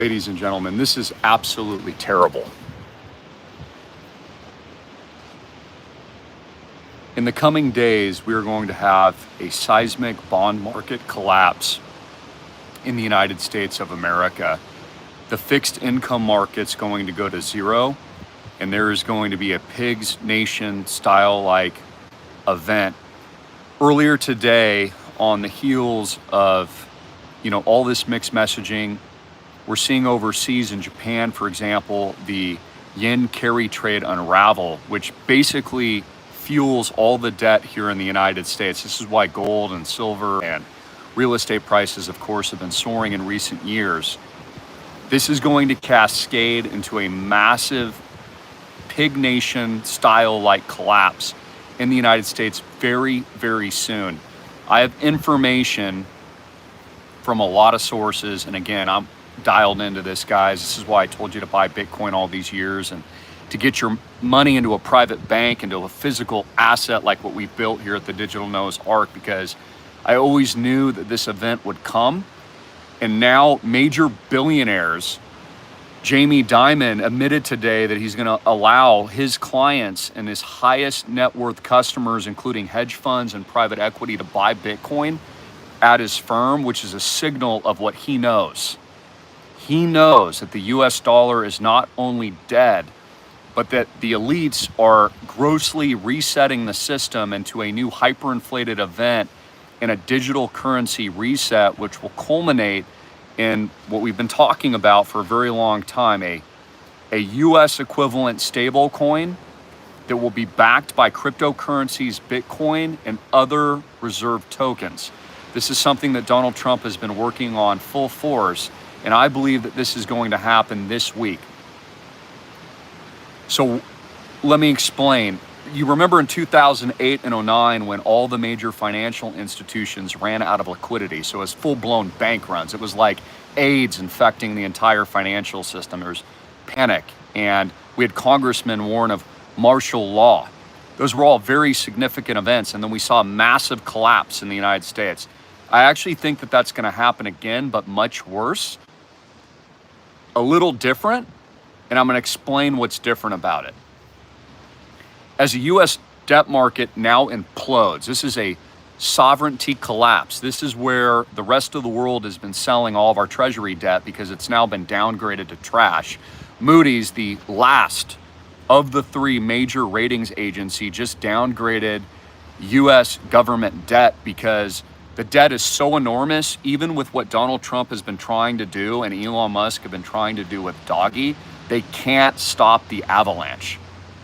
Ladies and gentlemen, this is absolutely terrible. In the coming days, we are going to have a seismic bond market collapse in the United States of America. The fixed income market's going to go to zero, and there is going to be a pigs nation style-like event. Earlier today, on the heels of, all this mixed messaging, we're seeing overseas in Japan, for example, the yen carry trade unravel, which basically fuels all the debt here in the United States. This is why gold and silver and real estate prices, of course, have been soaring in recent years. This is going to cascade into a massive pig nation style-like collapse in the United States very, very soon. I have information from a lot of sources, and again, I'm dialed into this, guys. This is why I told you to buy Bitcoin all these years and to get your money into a private bank, into a physical asset like what we've built here at the Digital Nose Arc, because I always knew that this event would come. And now major billionaires, Jamie Dimon admitted today that he's going to allow his clients and his highest net worth customers, including hedge funds and private equity, to buy Bitcoin at his firm, which is a signal of what he knows. He knows that the US dollar is not only dead, but that the elites are grossly resetting the system into a new hyperinflated event and a digital currency reset, which will culminate in what we've been talking about for a very long time, a US equivalent stable coin that will be backed by cryptocurrencies, Bitcoin, and other reserve tokens. This is something that Donald Trump has been working on full force, and I believe that this is going to happen this week. So let me explain. You remember in 2008 and 09 when all the major financial institutions ran out of liquidity. So it was full-blown bank runs. It was like AIDS infecting the entire financial system. There was panic, and we had congressmen warn of martial law. Those were all very significant events, and then we saw a massive collapse in the United States. I actually think that that's going to happen again, but much worse. A little different, and I'm going to explain what's different about it. As the U.S. debt market now implodes, this is a sovereignty collapse. This is where the rest of the world has been selling all of our treasury debt because it's now been downgraded to trash. Moody's, the last of the three major ratings agency, just downgraded U.S. government debt because the debt is so enormous, even with what Donald Trump has been trying to do and Elon Musk have been trying to do with Doggy, they can't stop the avalanche.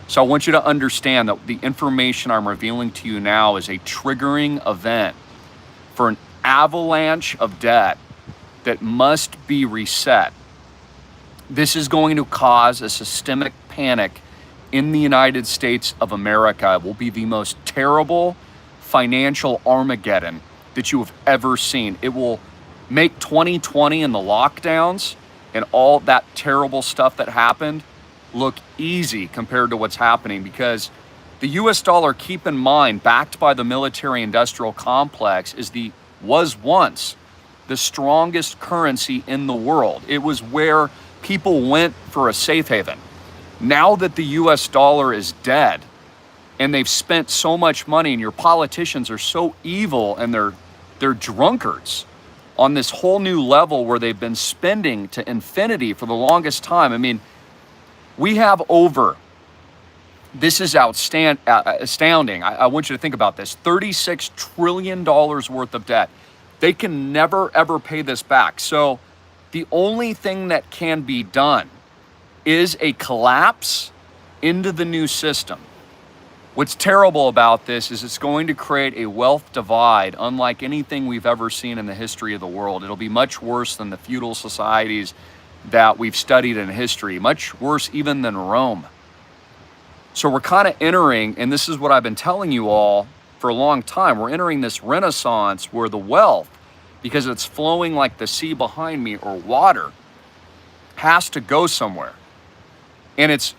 So I want you to understand that the information I'm revealing to you now is a triggering event for an avalanche of debt that must be reset. This is going to cause a systemic panic in the United States of America. It will be the most terrible financial Armageddon that you have ever seen. It will make 2020 and the lockdowns and all that terrible stuff that happened look easy compared to what's happening, because the US dollar, keep in mind, backed by the military industrial complex, was once the strongest currency in the world. It was where people went for a safe haven. Now that the US dollar is dead and they've spent so much money and your politicians are so evil and they're drunkards on this whole new level where they've been spending to infinity for the longest time. I mean, we have this is astounding. I want you to think about this, $36 trillion worth of debt. They can never, ever pay this back. So the only thing that can be done is a collapse into the new system. What's terrible about this is it's going to create a wealth divide unlike anything we've ever seen in the history of the world. It'll be much worse than the feudal societies that we've studied in history, much worse even than Rome. So we're kind of entering, and this is what I've been telling you all for a long time, we're entering this renaissance where the wealth, because it's flowing like the sea behind me or water, has to go somewhere. And it's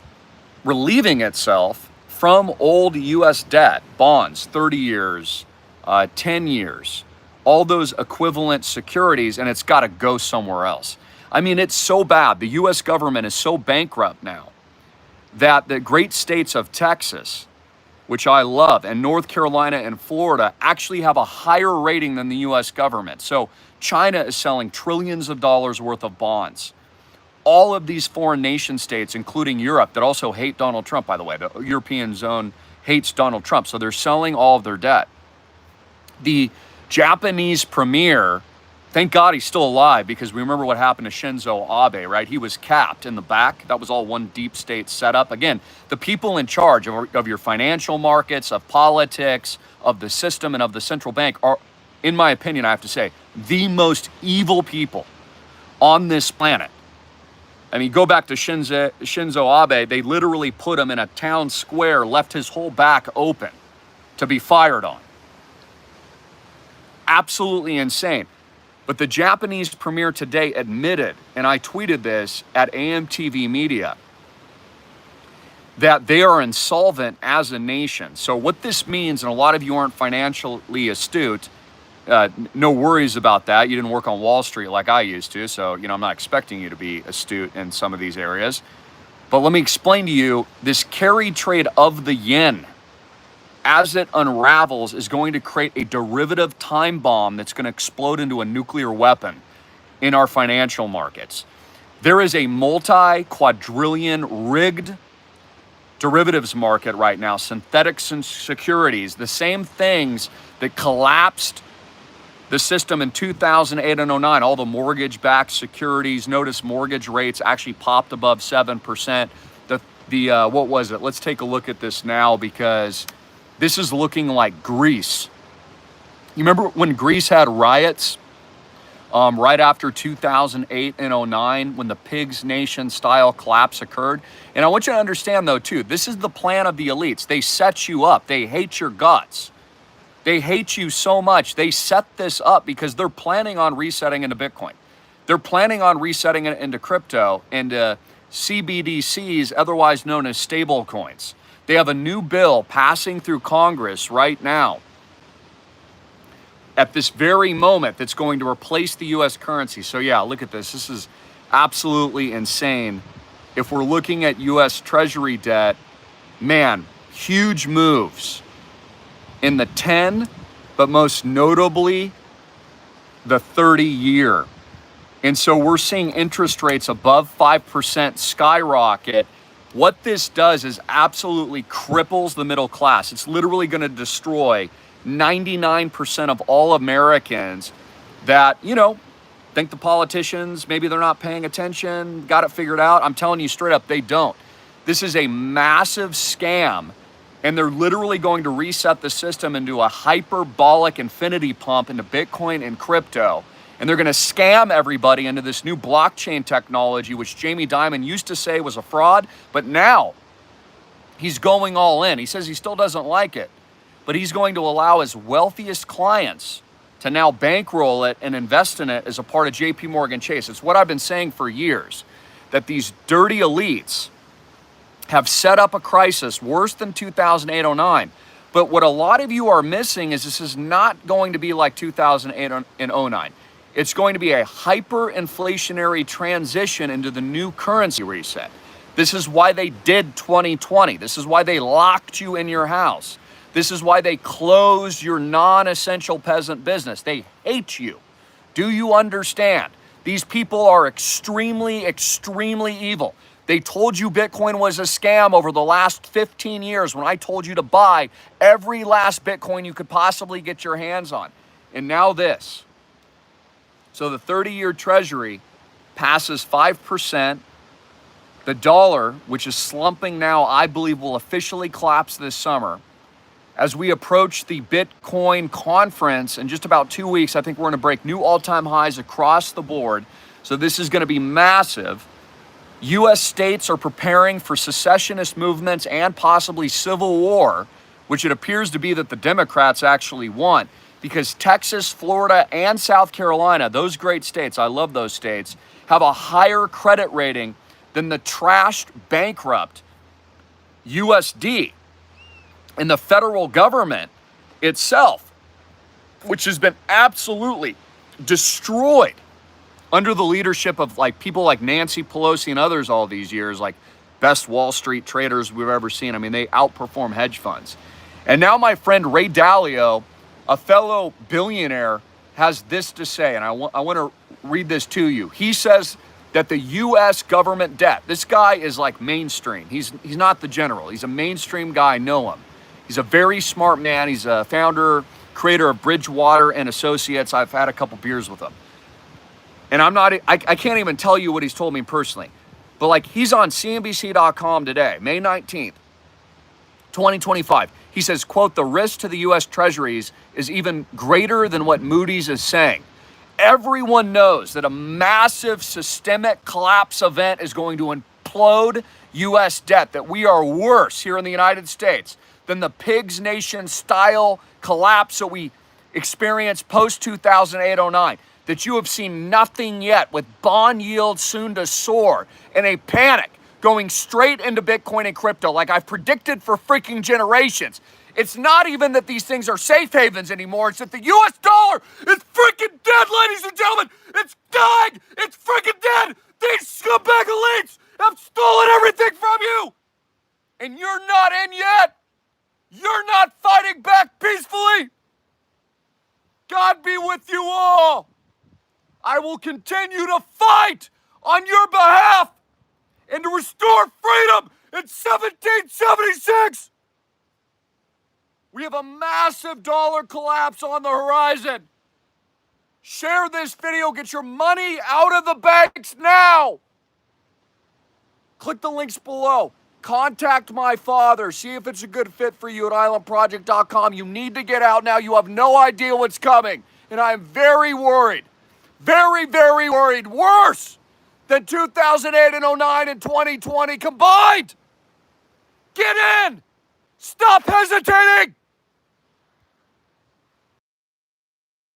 relieving itself from old US debt, bonds, 30 years, 10 years, all those equivalent securities, and it's got to go somewhere else. I mean, it's so bad. The US government is so bankrupt now that the great states of Texas, which I love, and North Carolina and Florida actually have a higher rating than the US government. So China is selling trillions of dollars worth of bonds. All of these foreign nation states, including Europe, that also hate Donald Trump, by the way, the European zone hates Donald Trump. So they're selling all of their debt. The Japanese premier, thank God he's still alive, because we remember what happened to Shinzo Abe, right? He was capped in the back. That was all one deep state setup. Again, the people in charge of your financial markets, of politics, of the system, and of the central bank are, in my opinion, I have to say, the most evil people on this planet. I mean, go back to Shinzo Abe. They literally put him in a town square, left his whole back open to be fired on. Absolutely insane. But the Japanese premier today admitted, and I tweeted this at AMTV Media, that they are insolvent as a nation. So what this means, and a lot of you aren't financially astute, no worries about that. You didn't work on Wall Street like I used to, so I'm not expecting you to be astute in some of these areas. But let me explain to you, this carry trade of the yen, as it unravels, is going to create a derivative time bomb that's going to explode into a nuclear weapon in our financial markets. There is a multi-quadrillion rigged derivatives market right now, synthetic securities, the same things that collapsed the system in 2008 and 09, all the mortgage-backed securities. Notice mortgage rates actually popped above 7%. What was it? Let's take a look at this now, because this is looking like Greece. You remember when Greece had riots right after 2008 and 09, when the Pigs Nation style collapse occurred? And I want you to understand, though, too, this is the plan of the elites. They set you up. They hate your guts. They hate you so much. They set this up because they're planning on resetting into Bitcoin. They're planning on resetting it into crypto, into CBDCs, otherwise known as stable coins. They have a new bill passing through Congress right now, at this very moment, that's going to replace the US currency. So yeah, look at this. This is absolutely insane. If we're looking at US Treasury debt, man, huge moves in the 10, but most notably the 30-year. And so we're seeing interest rates above 5% skyrocket. What this does is absolutely cripples the middle class. It's literally going to destroy 99% of all Americans that, think the politicians, maybe they're not paying attention, got it figured out. I'm telling you straight up, they don't. This is a massive scam, and they're literally going to reset the system into a hyperbolic infinity pump into Bitcoin and crypto. And they're going to scam everybody into this new blockchain technology, which Jamie Dimon used to say was a fraud, but now he's going all in. He says he still doesn't like it, but he's going to allow his wealthiest clients to now bankroll it and invest in it as a part of JP Morgan Chase. It's what I've been saying for years, that these dirty elites have set up a crisis worse than 2008-09. But what a lot of you are missing is this is not going to be like 2008 and 09. It's going to be a hyperinflationary transition into the new currency reset. This is why they did 2020. This is why they locked you in your house. This is why they closed your non-essential peasant business. They hate you. Do you understand? These people are extremely, extremely evil. They told you Bitcoin was a scam over the last 15 years when I told you to buy every last Bitcoin you could possibly get your hands on. And now this. So the 30-year Treasury passes 5%. The dollar, which is slumping now, I believe will officially collapse this summer. As we approach the Bitcoin conference in just about 2 weeks, I think we're going to break new all-time highs across the board. So this is going to be massive. U.S. states are preparing for secessionist movements and possibly civil war, which it appears to be that the Democrats actually want, because Texas, Florida, and South Carolina, those great states, I love those states, have a higher credit rating than the trashed, bankrupt USD. And the federal government itself, which has been absolutely destroyed under the leadership of like people like Nancy Pelosi and others all these years, like best Wall Street traders we've ever seen. I mean, they outperform hedge funds. And now my friend Ray Dalio, a fellow billionaire, has this to say, and I want to read this to you. He says that the U.S. government debt, this guy is like mainstream. He's not the general. He's a mainstream guy. I know him. He's a very smart man. He's a founder, creator of Bridgewater and Associates. I've had a couple beers with him. And I can't even tell you what he's told me personally. But like, he's on CNBC.com today, May 19th, 2025. He says, quote, the risk to the U.S. Treasuries is even greater than what Moody's is saying. Everyone knows that a massive systemic collapse event is going to implode U.S. debt, that we are worse here in the United States than the Pigs Nation style collapse that we experienced post-2008-09, that you have seen nothing yet, with bond yields soon to soar in a panic, going straight into Bitcoin and crypto like I've predicted for freaking generations. It's not even that these things are safe havens anymore. It's that the U.S. dollar is freaking dead, ladies and gentlemen. It's dying. It's freaking dead. These scumbag elites have stolen everything from you. And you're not in yet. You're not fighting back peacefully. God be with you all. I will continue to fight on your behalf and to restore freedom in 1776. We have a massive dollar collapse on the horizon. Share this video. Get your money out of the banks now. Click the links below. Contact my father. See if it's a good fit for you at islandproject.com. You need to get out now. You have no idea what's coming. And I'm very worried. Very, very worried. Worse than 2008 and 09 and 2020 combined. Get in. Stop hesitating.